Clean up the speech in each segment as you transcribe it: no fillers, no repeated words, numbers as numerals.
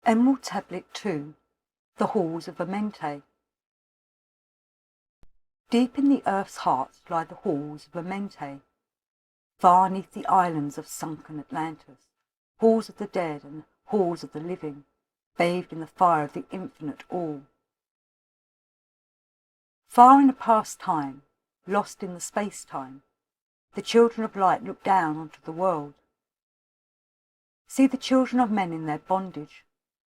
Emerald Tablet 2, The Halls of Amenti. Deep in the earth's heart lie the halls of Amenti, far 'neath the islands of sunken Atlantis, halls of the dead and halls of the living, bathed in the fire of the infinite all. Far in the past time, lost in the space-time, the children of light look down onto the world. See the children of men in their bondage,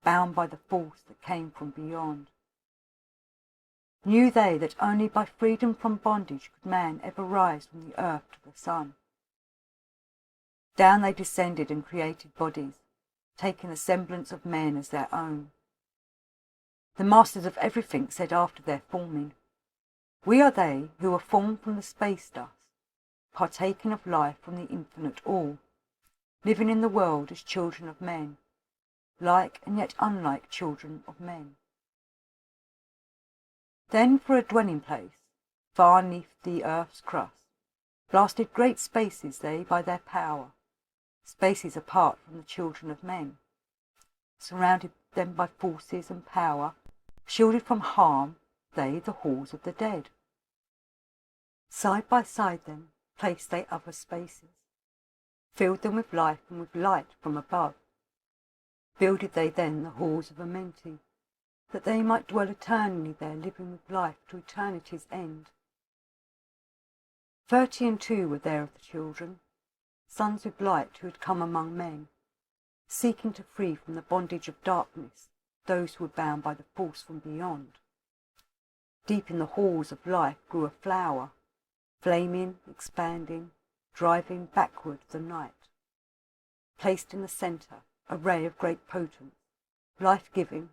bound by the force that came from beyond. Knew they that only by freedom from bondage could man ever rise from the earth to the sun. Down they descended and created bodies, taking the semblance of men as their own. The masters of everything said after their forming, "We are they who were formed from the space dust, partaking of life from the infinite all, living in the world as children of men, like and yet unlike children of men." Then for a dwelling place, far 'neath the earth's crust, blasted great spaces they by their power, spaces apart from the children of men, surrounded them by forces and power, shielded from harm, they the halls of the dead. Side by side them placed they other spaces, filled them with life and with light from above. Builded they then the halls of Amenti, that they might dwell eternally there, living with life to eternity's end. 32 were there of the children, sons with light who had come among men, seeking to free from the bondage of darkness those who were bound by the force from beyond. Deep in the halls of life grew a flower, flaming, expanding, driving backward the night. Placed in the centre, a ray of great potence, life-giving,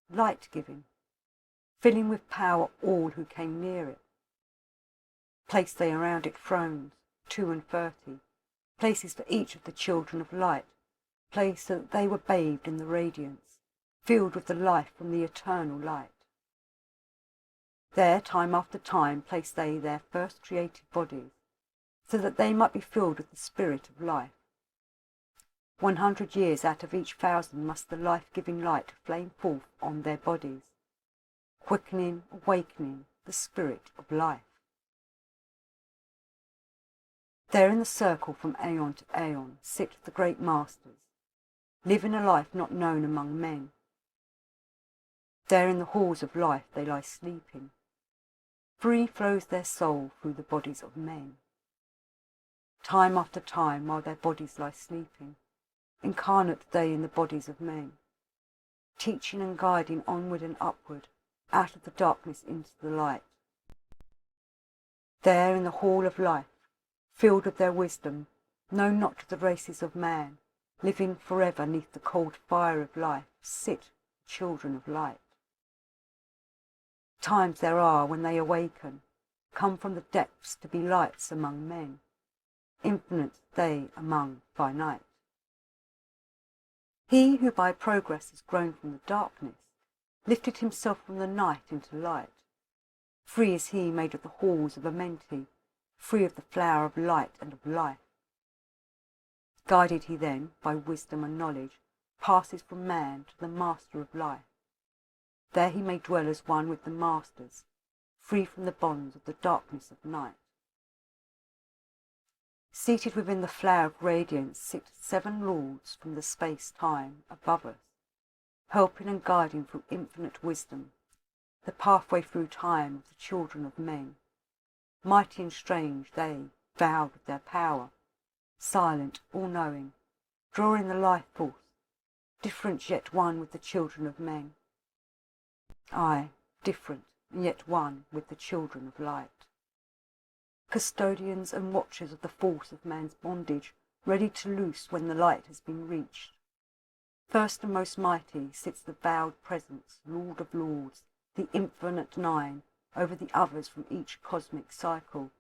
light-giving, filling with power all who came near it. Placed they around it thrones, 32, places for each of the children of light, placed so that they were bathed in the radiance, filled with the life from the eternal light. There, time after time, placed they their first created bodies, so that they might be filled with the spirit of life. 100 years out of each 1,000 must the life-giving light flame forth on their bodies, quickening, awakening the spirit of life. There in the circle from aeon to aeon sit the great masters, living a life not known among men. There in the halls of life they lie sleeping. Free flows their soul through the bodies of men. Time after time, while their bodies lie sleeping, incarnate they in the bodies of men, teaching and guiding onward and upward, out of the darkness into the light. There in the hall of life, filled with their wisdom, known not to the races of man, living forever 'neath the cold fire of life, sit the children of light. Times there are when they awaken, come from the depths to be lights among men, infinite they among finite. He who by progress has grown from the darkness, lifted himself from the night into light. Free is he made of the halls of Amenti, free of the flower of light and of life. Guided he then, by wisdom and knowledge, passes from man to the master of life. There he may dwell as one with the masters, free from the bonds of the darkness of night. Seated within the flower of radiance sit 7 lords from the space-time above us, helping and guiding through infinite wisdom, the pathway through time of the children of men. Mighty and strange they, vowed with their power, silent, all-knowing, drawing the life force, different yet one with the children of men. Aye, different and yet one with the children of light. Custodians and watchers of the force of man's bondage, ready to loose when the light has been reached. First and most mighty sits the vowed presence, Lord of Lords, the infinite Nine, over the others from each cosmic cycle,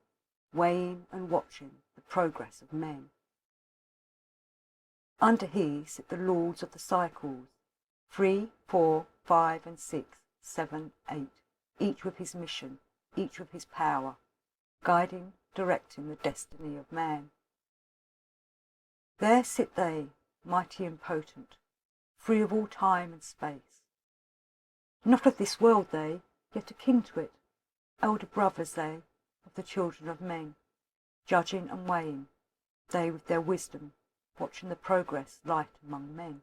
weighing and watching the progress of men. Under he sit the Lords of the cycles, 3, 4, 5 and 6, 7, 8, each with his mission, each with his power, guiding, directing the destiny of man. There sit they, mighty and potent, free of all time and space. Not of this world they, yet akin to it, elder brothers they, of the children of men, judging and weighing, they with their wisdom, watching the progress light among men.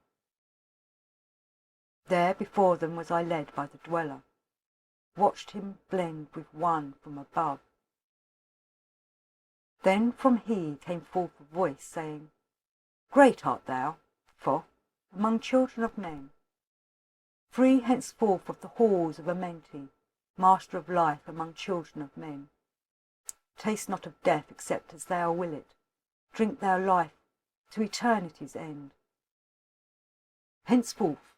There before them was I led by the dweller, watched him blend with one from above. Then from he came forth a voice, saying, Great art thou, Thoth, among children of men, free henceforth of the halls of Amenti, master of life among children of men. Taste not of death except as thou will it, drink thou life to eternity's end. Henceforth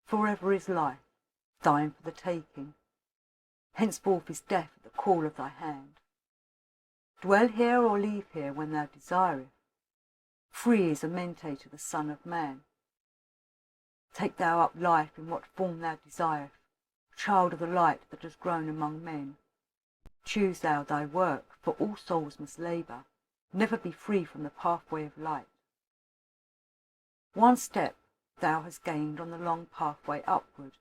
forever is life, thine for the taking, henceforth is death at the call of thy hand. Dwell here or leave here when thou desireth, free is Amenti to the Son of Man. Take thou up life in what form thou desireth, child of the light that has grown among men. Choose thou thy work, for all souls must labour, never be free from the pathway of light. One step thou hast gained on the long pathway upward.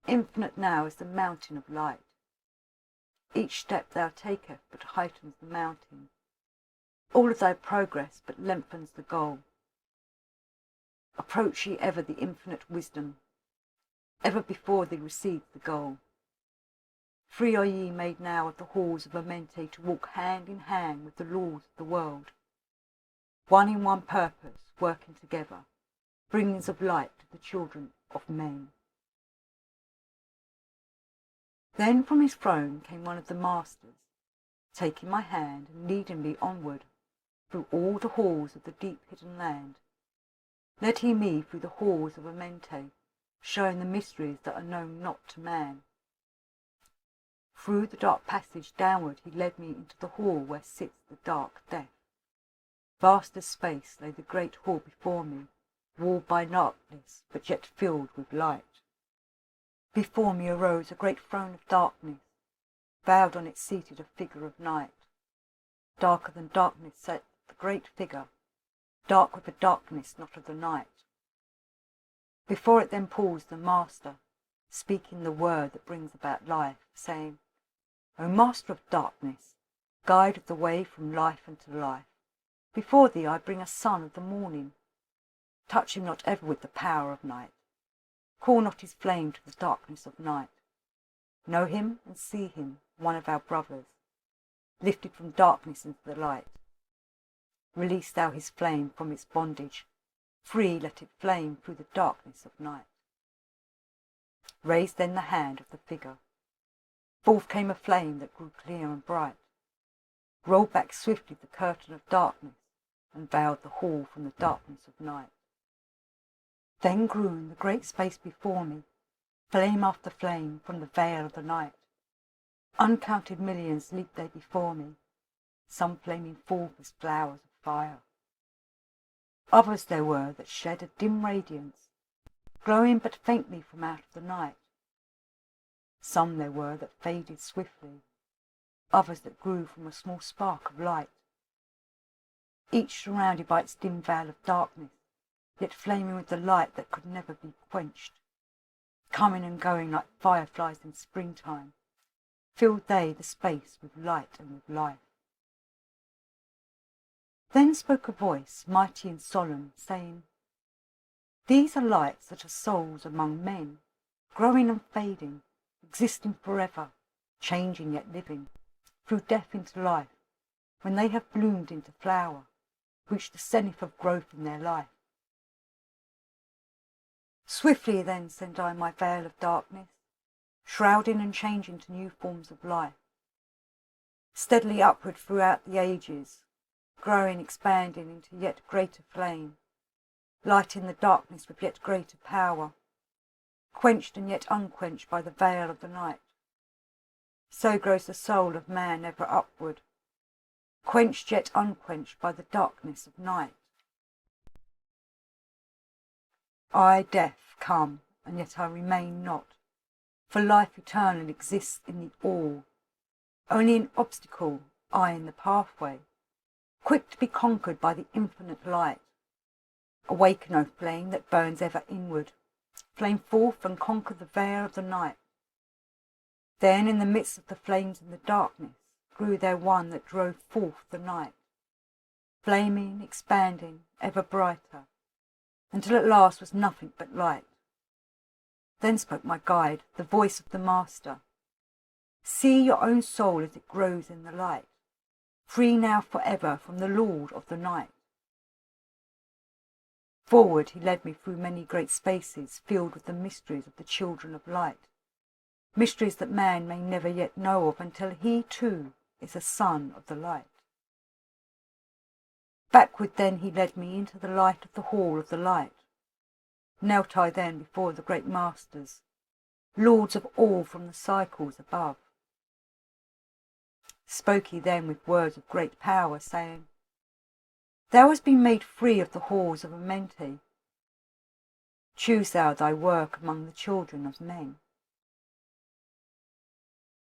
Infinite now is the mountain of light. Each step thou takest but heightens the mountain. All of thy progress but lengthens the goal. Approach ye ever the infinite wisdom. Ever before thee recedes the goal. Free are ye made now of the halls of Amenti to walk hand in hand with the laws of the world. One in one purpose, working together, bringings of light to the children of men. Then from his throne came one of the masters, taking my hand and leading me onward through all the halls of the deep hidden land. Led he me through the halls of Amenti, showing the mysteries that are known not to man. Through the dark passage downward he led me into the hall where sits the dark death. Vast as space lay the great hall before me, walled by darkness, but yet filled with light. Before me arose a great throne of darkness, bowed on it seated a figure of night. Darker than darkness sat the great figure, dark with the darkness not of the night. Before it then paused the Master, speaking the word that brings about life, saying, O Master of darkness, guide of the way from life unto life, before thee I bring a son of the morning. Touch him not ever with the power of night. Call not his flame to the darkness of night. Know him and see him, one of our brothers, lifted from darkness into the light. Release thou his flame from its bondage, free let it flame through the darkness of night. Raise then the hand of the figure. Forth came a flame that grew clear and bright, rolled back swiftly the curtain of darkness, and veiled the hall from the darkness of night. Then grew in the great space before me, flame after flame from the veil of the night. Uncounted millions leaped they before me, some flaming forth as flowers of fire. Others there were that shed a dim radiance, glowing but faintly from out of the night. Some there were that faded swiftly, others that grew from a small spark of light. Each surrounded by its dim veil of darkness, yet flaming with the light that could never be quenched. Coming and going like fireflies in springtime, filled they the space with light and with life. Then spoke a voice, mighty and solemn, saying, These are lights that are souls among men, growing and fading, existing forever, changing yet living, through death into life, when they have bloomed into flower, reached the zenith of growth in their life. Swiftly then send I my veil of darkness, shrouding and changing to new forms of life. Steadily upward throughout the ages, growing, expanding into yet greater flame, lighting the darkness with yet greater power, quenched and yet unquenched by the veil of the night. So grows the soul of man ever upward, quenched yet unquenched by the darkness of night. I, death, come, and yet I remain not, for life eternal exists in the all, only an obstacle, I in the pathway, quick to be conquered by the infinite light. Awaken, O flame that burns ever inward, flame forth and conquer the veil of the night. Then in the midst of the flames in the darkness grew there one that drove forth the night, flaming, expanding, ever brighter, until at last was nothing but light. Then spoke my guide, the voice of the Master. See your own soul as it grows in the light, free now forever from the Lord of the night. Forward he led me through many great spaces filled with the mysteries of the children of light, mysteries that man may never yet know of until he too is a son of the light. Backward then he led me into the light of the hall of the light. Knelt I then before the great masters, lords of all from the cycles above. Spoke he then with words of great power, saying, Thou hast been made free of the halls of Amenti. Choose thou thy work among the children of men.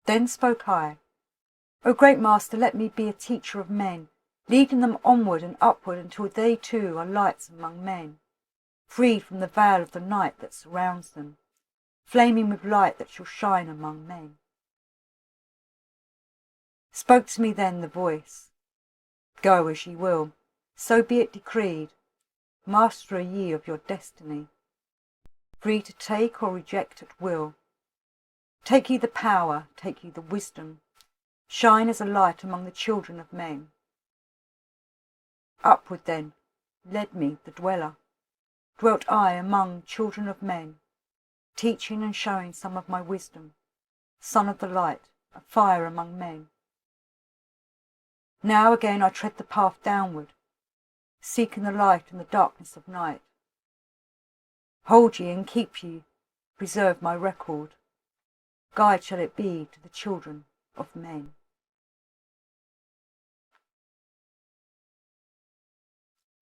Then spoke I, O great Master, let me be a teacher of men, leading them onward and upward until they too are lights among men, freed from the veil of the night that surrounds them, flaming with light that shall shine among men. Spoke to me then the voice, Go as ye will, so be it decreed, master are ye of your destiny, free to take or reject at will. Take ye the power, take ye the wisdom, shine as a light among the children of men. Upward then led me the dweller, dwelt I among children of men, teaching and showing some of my wisdom, son of the light, a fire among men. Now again I tread the path downward, seeking the light in the darkness of night. Hold ye and keep ye, preserve my record, guide shall it be to the children of men.